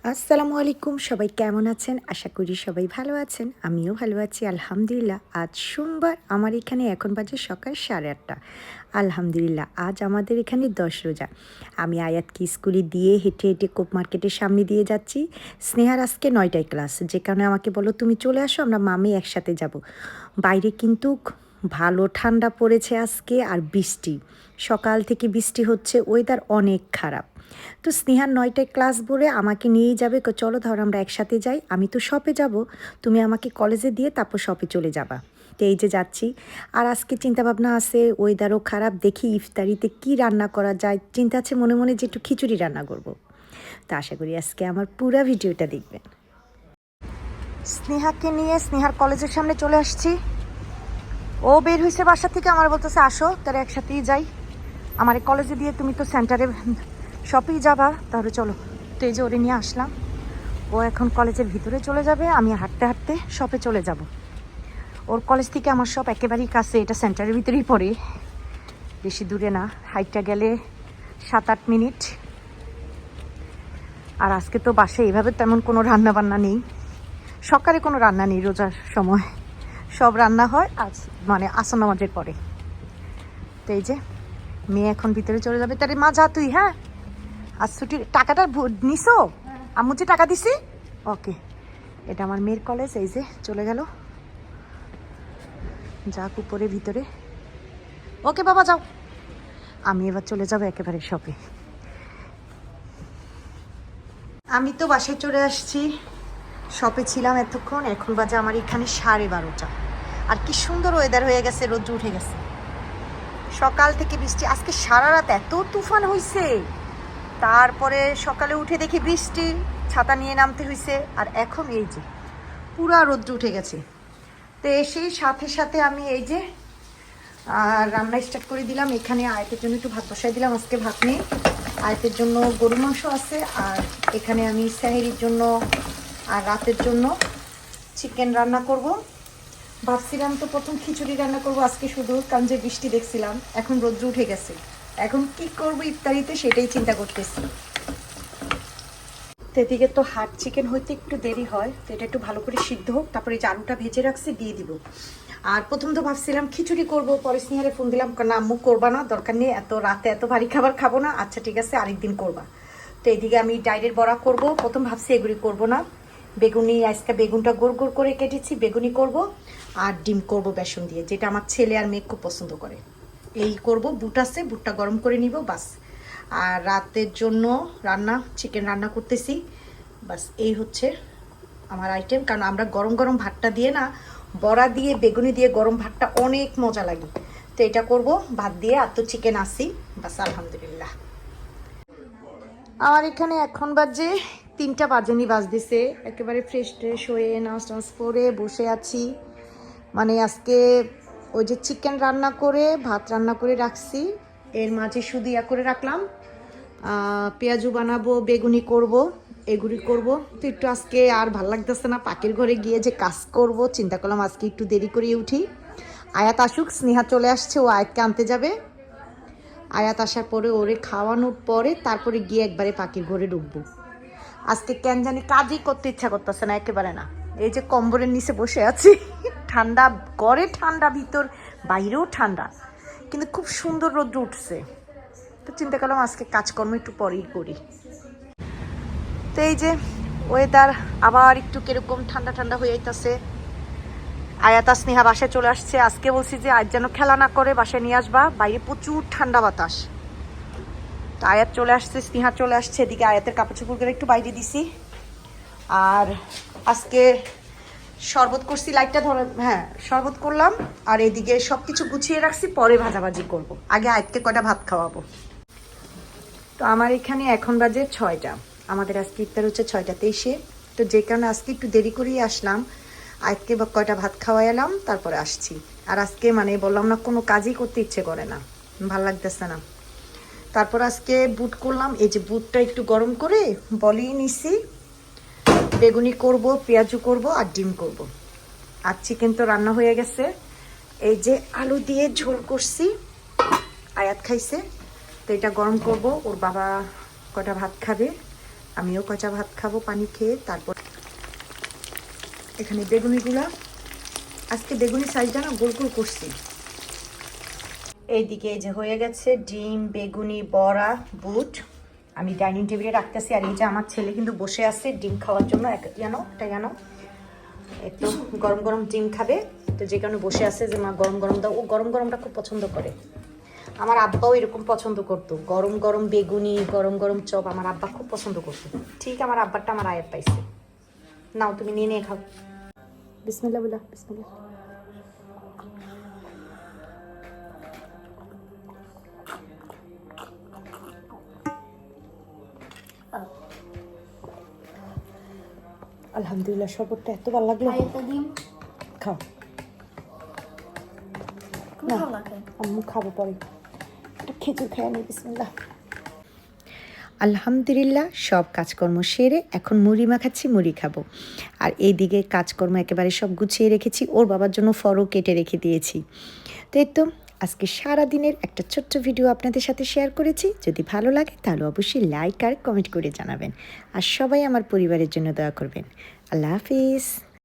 আসসালামু আলাইকুম, সবাই কেমন আছেন? আশা করি সবাই ভালো আছেন। আমিও ভালো আছি আলহামদুলিল্লাহ। আজ সোমবার, আমার এখানে এখন বাজে সকাল 8:30। আলহামদুলিল্লাহ, আজ আমাদের এখানে 10 রোজা। আমি আয়াতকে স্কুলে দিয়ে হেঁটে হেঁটে কোপ মার্কেটের সামনে দিয়ে যাচ্ছি। স্নেহার আজকে 9টায় ক্লাস, যে কারণে আমাকে বলল তুমি চলে আসো, আমরা মামি একসাথে যাব। বাইরে কিন্তু ভালো ঠান্ডা পড়েছে আজকে, আর বৃষ্টি সকাল থেকে বৃষ্টি হচ্ছে, ওয়েদার অনেক খারাপ। তো স্নেহার 9টায় ক্লাস বলে আমাকে নিয়েই যাবে, চলো ধর আমরা একসাথে যাই, আমি তো শপে যাব, তুমি আমাকে কলেজে দিয়ে তারপর শপে চলে যাবা। তো এই যে যাচ্ছি। আর আজকে চিন্তাভাবনা আছে, ওয়েদারও খারাপ, দেখি ইফতারিতে কি রান্না করা যায়। চিন্তা আছে মনে মনে যে একটু খিচুড়ি রান্না করব। তো আশা করি আজকে আমার পুরো ভিডিওটা দেখবেন। স্নেহাকে নিয়ে স্নেহার কলেজের সামনে চলে আসছি। ও বের হয়েছে বাসা থেকে, আমার বলতেছে আসো তারা একসাথেই যাই, আমার কলেজে দিয়ে তুমি তো সেন্টারে শপেই যাবা, তাহলে চলো। তো এই যে ওরে নিয়ে আসলাম, ও এখন কলেজের ভিতরে চলে যাবে, আমি হাঁটতে হাঁটতে শপে চলে যাব। ওর কলেজ থেকে আমার শপ একেবারেই কাছে, এটা সেন্টারের ভিতরেই পড়ে, বেশি দূরে না, হাইটটা গেলে 7-8 মিনিট। আর আজকে তো বাসায় এইভাবে তেমন কোনো রান্না বান্না নেই, সকালে কোনো রান্না নেই, রোজার সময় সব রান্না হয় আজ মানে আসর নামাজের পরে। তো এই যে মেয়ে এখন ভিতরে চলে যাবে, তারে মা যা তুই, হ্যাঁ আজ ছুটির টাকাটা নিছো, আম্মু যে টাকা দিছি, ওকে। এটা আমার মেয়ের কলেজ, এই যে চলে গেল, যাক উপরে ভিতরে, ওকে বাবা যাও। আমি এবার চলে যাবো একেবারে শপে। আমি তো বাসায় চলে আসছি, শপে ছিলাম এতক্ষণ, এখন বাজে আমার এখানে 12:30। আর কি সুন্দর ওয়েদার হয়ে গেছে, রোদ্র উঠে গেছে, সকাল থেকে বৃষ্টি, আজকে সারা রাত এত তুফান হয়েছে, তারপরে সকালে উঠে দেখি বৃষ্টি, ছাতা নিয়ে নামতে হয়েছে, আর এখন এই যে পুরা রোদ্র উঠে গেছে। তো এসেই সাথে সাথে আমি এই যে রান্না স্টার্ট করে দিলাম। এখানে আয়তের জন্য একটু ভাত বসাই দিলাম, আজকে ভাত নেই, আয়তের জন্য গরু মাংস আছে, আর এখানে আমি সেহরির জন্য আর রাতের জন্য চিকেন রান্না করব। ভাবছিলাম তো প্রথম খিচুড়ি রান্না করব আজকে শুধু, কারণ যে বৃষ্টি দেখছিলাম, এখন রোদ্র উঠে গেছে, এখন কি করব ইফতারিতে সেটাই চিন্তা করতেছি। তো এদিকে তো হাট চিকেন হইতে একটু দেরি হয়, তো এটা একটু ভালো করে সিদ্ধ হোক, তারপরে এই আলুটা ভেজে রাখছি দিয়ে দিব। আর প্রথম তো ভাবছিলাম খিচুড়ি করব, পরে স্নেহারে ফোন দিলাম, না আম্মু করবা না, দরকার নেই, এত রাতে এত ভারী খাবার খাবো না, আচ্ছা ঠিক আছে আরেকদিন করবা। তো এইদিকে আমি ডাইরের বড়া করব, প্রথম ভাবছি এগুলি করব না, বেগুনি, আজকে বেগুনটা গোল গোল করে কেটেছি, বেগুনি করব, আর ডিম করব বেসন দিয়ে, যেটা আমার ছেলে আর মেয়ে খুব পছন্দ করে, এই করব। বুট আছে, বুটটা গরম করে নিব, বাস। আর রাতের জন্য রান্না চিকেন রান্না করতেছি, বাস। এই হচ্ছে আমার আইটেম, কারণ আমরা গরম গরম ভাতটা দিয়ে না, বড়া দিয়ে বেগুনি দিয়ে গরম ভাতটা অনেক মজা লাগে। তো এটা করব ভাত দিয়ে, আর তো চিকেন আসি, বাস আলহামদুলিল্লাহ। আমার এখানে এখন বাজে 3টা বাজেনি, বাজতেছে, একেবারে ফ্রেশ ট্রেশ হয়ে নাচ টাচ করে বসে আছি। মানে আজকে ওই যে চিকেন রান্না করে ভাত রান্না করে রাখছি, এর মাঝে শুধু ইয়া করে রাখলাম, পেঁয়াজু বানাবো, বেগুনি করব, এগুলি করব। তো একটু আজকে আর ভাল লাগতেছে না, পাখির ঘরে গিয়ে যে কাজ করব, চিন্তা করলাম আজকে একটু দেরি করে উঠি। আয়াত আসুক, স্নেহা চলে আসছে, ও আয়াতকে আনতে যাবে, আয়াত আসার পরে ওরে খাওয়ানোর পরে তারপরে গিয়ে একবারে পাখির ঘরে ঢুকবো। আজকে কেন জানি কাজই করতে ইচ্ছা করতেছে না, একেবারে না। এই যে কম্বলের নিচে বসে আছি, ঠান্ডা, ঘরে ঠান্ডা, ভিতর বাইরেও ঠান্ডা, কিন্তু খুব সুন্দর রোদ্র উঠছে। তো চিন্তা করলাম আজকে কাজকর্ম একটু পরেই করি। তো এই যে ওয়েদার আবার একটু কিরকম ঠান্ডা ঠান্ডা হয়ে যাইতেছে। আয়াতা স্নেহা বাসায় চলে আসছে, আজকে বলছি যে আজ যেন খেলা না করে, বাসায় নিয়ে আসবা, বাইরে প্রচুর ঠান্ডা বাতাস। তো আয়াত চলে আসছে, স্নেহা চলে আসছে, এদিকে আয়াতের কাপড় চোপড়গুলো একটু বাইরে দিছি। আর আজকে শরবত করছি, লাইটটা ধরে, হ্যাঁ শরবত করলাম, আর এদিকে সব কিছু গুছিয়ে রাখছি, পরে ভাজাভাজি করব, আগে আয়াতকে কয়টা ভাত খাওয়াবো। তো আমার এখানে এখন বাজে 6টা, আমাদের আজকে ইফতার হচ্ছে 6টা 23-এ। তো যে কারণে আজকে একটু দেরি করেই আসলাম, আজকে কয়টা ভাত খাওয়াই এলাম, তারপরে আসছি। আর আজকে মানে বললাম না, কোনো কাজই করতে ইচ্ছে করে না, ভাল লাগতেছে না। তারপর আজকে বুট করলাম, এই যে বুটটা একটু গরম করে বলিয়ে নিছি, বেগুনি করব, পেঁয়াজু করব, আর ডিম করব। আর চিকেন তো রান্না হয়ে গেছে, এই যে আলু দিয়ে ঝোল করছি, আয়াত খাইছে। তো এটা গরম করব, ওর বাবা কটা ভাত খাবে, আমিও কচা ভাত খাবো পানি খেয়ে। তারপর এখানে বেগুনিগুলা, আজকে বেগুনির সাইজটা না গোল গোল করছি। এইদিকে এই যে হয়ে গেছে ডিম, বেগুনি, বড়া, বুট আমি ডাইনিং টেবিলে রাখতেছি। আর এই যে আমার ছেলে কিন্তু বসে আছে ডিম খাওয়ার জন্য, একটা জানো একটু গরম গরম ডিম খাবে, তো যে কারণে বসে আছে যে মা গরম গরম দাও। ও গরম গরমটা খুব পছন্দ করে। আমার আব্বাও এরকম পছন্দ করতো, গরম গরম বেগুনি, গরম গরম চপ আমার আব্বা খুব পছন্দ করতো। ঠিক আমার আব্বারটা আমার আয়ের পাইছে। নাও তুমি নিয়ে নিয়ে খাও। বিসমিল্লাহ বলা, বিসমিল্লাহ। আলহামদুলিল্লাহ, শরবতটা এত ভালো লাগলো। খাও না, আম্মু খাবো পরে, একটু খেজুর খেয়ে নি। বিসমিল্লাহ। আলহামদুলিল্লাহ, সব কাজকর্ম সেরে এখন মুড়ি মাখাচ্ছি, মুড়ি খাবো। আর এইদিকে কাজকর্ম একেবারে সব গুছিয়ে রেখেছি, ওর বাবার জন্য ফরও কেটে রেখে দিয়েছি। তো এই তো আজকে সারাদিনের একটা ছোট্ট ভিডিও আপনাদের সাথে শেয়ার করেছি। যদি ভালো লাগে তাহলে অবশ্যই লাইক আর কমেন্ট করে জানাবেন। আর সবাই আমার পরিবারের জন্য দোয়া করবেন। আল্লাহ হাফিজ।